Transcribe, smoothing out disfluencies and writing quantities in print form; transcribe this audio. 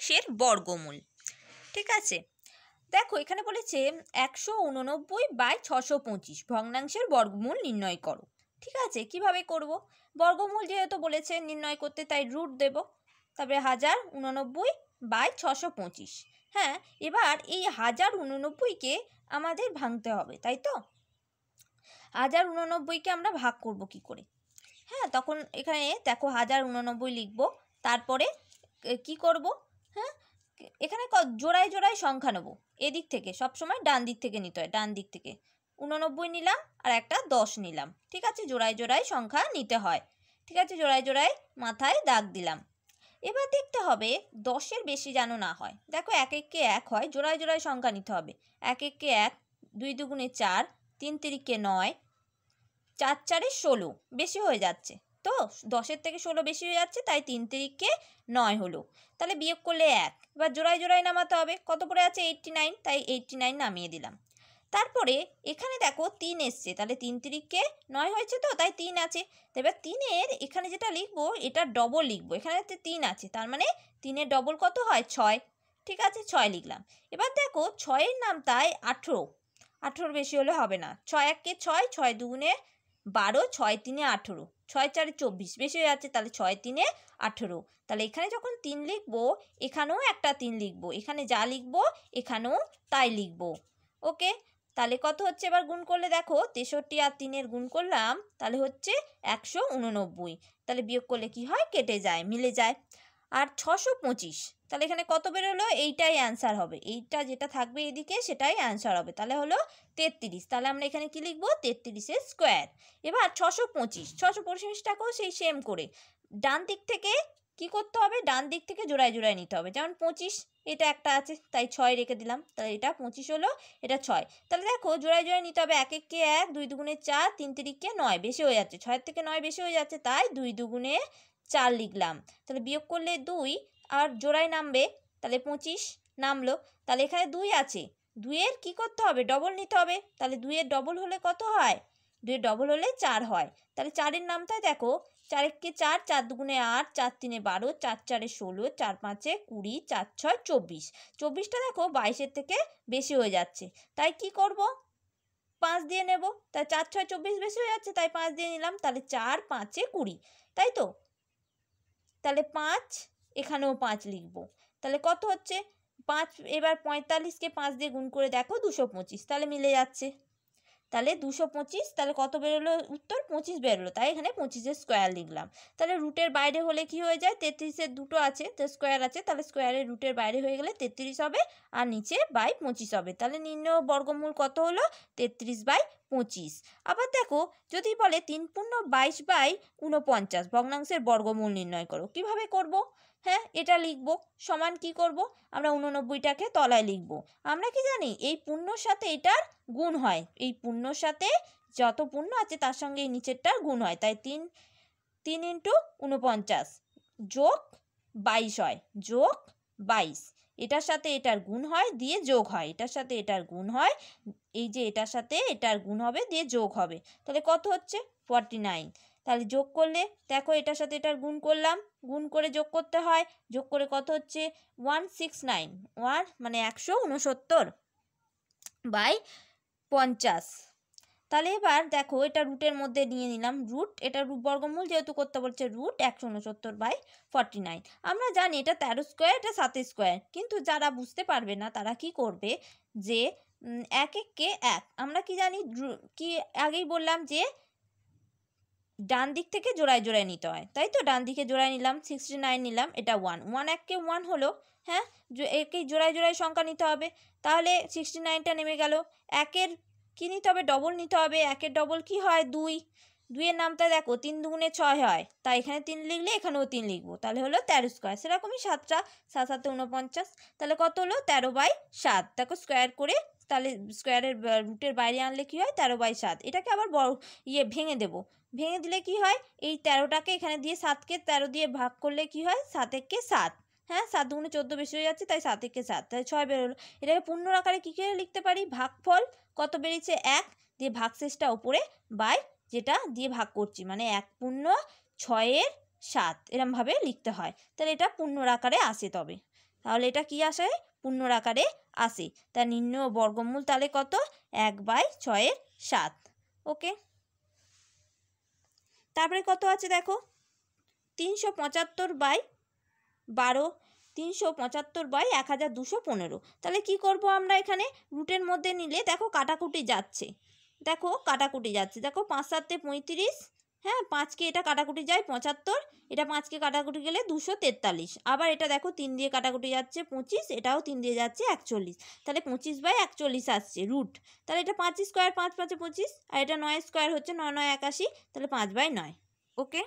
ভগ্নাংশের বর্গমূল। ঠিক আছে, দেখো এখানে বলেছে 189/625 ভগ্নাংশের বর্গমূল নির্ণয় করো। ঠিক আছে, কিভাবে করব? বর্গমূল যেহেতু বলেছে নির্ণয় করতে, তাই রুট দেব, তারপরে 1089/625। হ্যাঁ, এবার এই 1089কে আমাদের ভাঙতে হবে, তাই তো? 1089কে আমরা ভাগ করব কি করে? হ্যাঁ, তখন এখানে দেখো 1089 লিখব, তারপরে কি করব? হ্যাঁ, এখানে জোড়ায় জোড়ায় সংখ্যা নেব, এদিক থেকে সবসময় ডান দিক থেকে নিতে হয়, ডান দিক থেকে 89 নিলাম আর একটা 10 নিলাম। ঠিক আছে, জোড়ায় জোড়ায় সংখ্যা নিতে হয়। ঠিক আছে, জোড়ায় জোড়ায় মাথায় দাগ দিলাম। এবার দেখতে হবে 10-এর বেশি যেন না হয়। দেখো 1 1-কে 1 হয়, জোড়ায় জোড়ায় সংখ্যা নিতে হবে। 1 1-কে 1, 2 2-গুণে 4, 3 3-কে 9, 4 4-এ 16, বেশি হয়ে যাচ্ছে তো, 10-এর থেকে 16 বেশি হয়ে যাচ্ছে, তাই 3 3-কে 9 হলো। তাহলে বিয়োগ করলে 1, এবার জোড়ায় জোড়ায় নামাতে হবে। কত পড়ে আছে? 89, তাই 89 নামিয়ে দিলাম। তারপরে এখানে দেখো 3 এসছে, তাহলে 3 3-কে 9 হয়েছে তো, তাই 3 আছে। তো এবার 3-এর এখানে যেটা লিখবো এটা ডবল লিখবো, এখানে 3 আছে, তার মানে 3-এর ডবল কত হয়? 6। ঠিক আছে, 6 লিখলাম। এবার দেখো 6-এর নাম তাই 18, 18 বেশি হলে হবে না। 6 1-কে 6, 6 2-গুণে 12, 6 3-এ 18, 6 4-এ 24, বেশি হয়ে যাচ্ছে, তাহলে 6 3-এ 18। তাহলে এখানে যখন 3 লিখবো, এখানেও একটা 3 লিখবো, এখানে যা লিখবো এখানেও তাই লিখবো। ওকে, তাহলে কত হচ্ছে? এবার গুণ করলে দেখো 63 আর 3-এর গুণ করলাম, তাহলে হচ্ছে 189। তাহলে বিয়োগ করলে কি হয়? কেটে যায়, মিলে যায়। আর 625, তাহলে এখানে কত বেরোলো? এইটাই অ্যান্সার হবে, এইটা যেটা থাকবে এদিকে সেটাই অ্যান্সার হবে, তাহলে হলো 33। তাহলে আমরা এখানে কি লিখবো? 33-এর স্কোয়ার। এবার 625টাকেও সেই সেম করে ডান দিক থেকে কি করতে হবে? ডান দিক থেকে জোড়ায় জোড়ায় নিতে হবে। যেমন 25, এটা একটা আছে, তাই 6 রেখে দিলাম, তাহলে এটা 25 হলো, এটা 6। তাহলে দেখো জোড়ায় জোড়ায় নিতে হবে। 1 1-কে 1, 2 2-গুণে 4, 3 3-কে 9, বেশি হয়ে যাচ্ছে, 6 থেকে 9 বেশি হয়ে যাচ্ছে, তাই 2 2-গুণে 4 লিখলাম। তাহলে বিয়োগ করলে 2 আর জোড়ায় নামবে, তাহলে 25 নামলো। তাহলে এখানে 2 আছে, 2-এর কী করতে হবে? ডবল নিতে হবে। তাহলে 2-এর ডবল হলে কত হয়? 2-এর ডবল হলে 4 হয়। তাহলে 4-এর নামটাই দেখো 4 1-কে 4, 4 2-গুণে 8, 4 3-এ 12, 4 4-এ 16, 4 5-এ 20, 4 6 24। 24টা দেখো 22-এর থেকে বেশি হয়ে যাচ্ছে, তাই কি করব? 5 দিয়ে নেব। তাই 4 6 24 বেশি হয়ে যাচ্ছে, তাই 5 দিয়ে নিলাম। তাহলে 4 5-এ 20, তাই তো? তাহলে 5, এখানেও 5 লিখব। তাহলে কত হচ্ছে? 5। এবার 45-কে 5 দিয়ে গুণ করে দেখো 225, তাহলে মিলে যাচ্ছে। তাহলে 225, তাহলে কত বেরোলো উত্তর? 25 বেরোলো, তাই এখানে 25-এর স্কোয়ার লিখলাম। তাহলে রুটের বাইরে হলে কি হয়ে যায়? 33-এর দুটো আছে, তো স্কোয়ার আছে, তাহলে স্কোয়ারের রুটের বাইরে হয়ে গেলে 33 হবে, আর নিচে 25 হবে। তাহলে নির্ণয় বর্গমূল কত হলো? 33/25। আবার দেখো যদি বলে 3 পূর্ণ 22/49 ভগ্নাংশের বর্গমূল নির্ণয় করো, কিভাবে করব? হ্যাঁ, এটা লিখব, সমান কি করব? আমরা 89টাকে তলায় লিখব। আমরা কি জানি? এই পূর্ণর সাথে এটার গুণ হয়, এই পূর্ণর সাথে যত পূর্ণ আছে তার সঙ্গে এই নিচেরটার গুণ হয়, তাই 3 3 × 49 যোগ 22 হয়, যোগ 22। এটার সাথে এটার গুণ হয় দিয়ে যোগ হয়, এটার সাথে এটার গুণ হয়, এই যে এটার সাথে এটার গুণ হবে দিয়ে যোগ হবে, তাহলে কত হচ্ছে? 49। তাহলে যোগ করলে দেখো এটার সাথে এটার গুণ করলাম, গুণ করে যোগ করতে হয়, যোগ করে কত হচ্ছে? 169, 1 মানে 169/50। তাহলে এবার দেখো এটা রুটের মধ্যে নিয়ে নিলাম, রুট, এটা রুট বর্গমূল যেহেতু করতে বলছে, রুট 169/49। আমরা জানি এটা 13 স্কোয়ার, এটা 7 স্কোয়ার, কিন্তু যারা বুঝতে পারবে না তারা কি করবে? যে 1 1-কে 1, আমরা কি জানি? কি আগেই বললাম যে ডান দিক থেকে জোড়ায় জোড়ায় নিতে হয়, তাই তো? ডান দিকে জোড়ায় নিলাম, 69 নিলাম, এটা 1 1 1-কে 1 হলো। হ্যাঁ, একেই জোড়ায় জোড়ায় সংখ্যা নিতে হবে, তাহলে 69টা নেমে গেল। 1-এর কী নিতে হবে? ডবল নিতে হবে। 1-এর ডবল কি হয়? 2। 2-এর নামটা দেখো 3 2-গুণে 6 হয়, তাই এখানে 3 লিখলে এখানেও 3 লিখবো, তাহলে হলো 13 স্কোয়ার। সেরকমই 7টা, 7 7-এ 49, তাহলে কত হলো? 13/7। দেখো স্কোয়ার করে, তাহলে স্কোয়ারের রুটের বাইরে আনলে কি হয়? 13/7। এটাকে আবার ভেঙে দেবো, ভেঙে দিলে কি হয়? এই 13টাকে এখানে দিয়ে 7-কে 13 দিয়ে ভাগ করলে কি হয়? 7 1-কে 7। হ্যাঁ, 7 2-গুণে 14 বেশি হয়ে যাচ্ছে, তাই 7 1-কে 7, তাই 6 বেরোলো। এটাকে পূর্ণ আকারে কী করে লিখতে পারি? ভাগফল কত বেরিয়েছে? 1 দিয়ে ভাগশেষটা ওপরে বাই যেটা দিয়ে ভাগ করছি, মানে 1 পূর্ণ 6-এর 7, এরমভাবে লিখতে হয়, তাহলে এটা পূর্ণ আকারে আসে তবে। তাহলে এটা কি আসে, পূর্ণর আকারে আসে। তার নির্ণয় বর্গমূল তাহলে কত, 1/6/7। ওকে, তারপরে কত আছে দেখো, 375/12, 375/1215। তাহলে কি করব আমরা, এখানে রুটের মধ্যে নিলে দেখো কাটাকুটি যাচ্ছে, দেখো কাটাকুটি যাচ্ছে, দেখো 5 7 35, হ্যাঁ 5কে এটা কাটাকুটি যায় 75, এটা 5কে কাটাকুটি গেলে 243, আবার এটা দেখো 3 দিয়ে কাটাকুটি যাচ্ছে 25, এটাও 3 দিয়ে যাচ্ছে 41, তাহলে 25/41 আসছে রুট। তাহলে এটা 5 স্কোয়ার, 5 5 25, আর এটা 9 স্কোয়ার হচ্ছে 9 9 81, তাহলে 5/9। ওকে,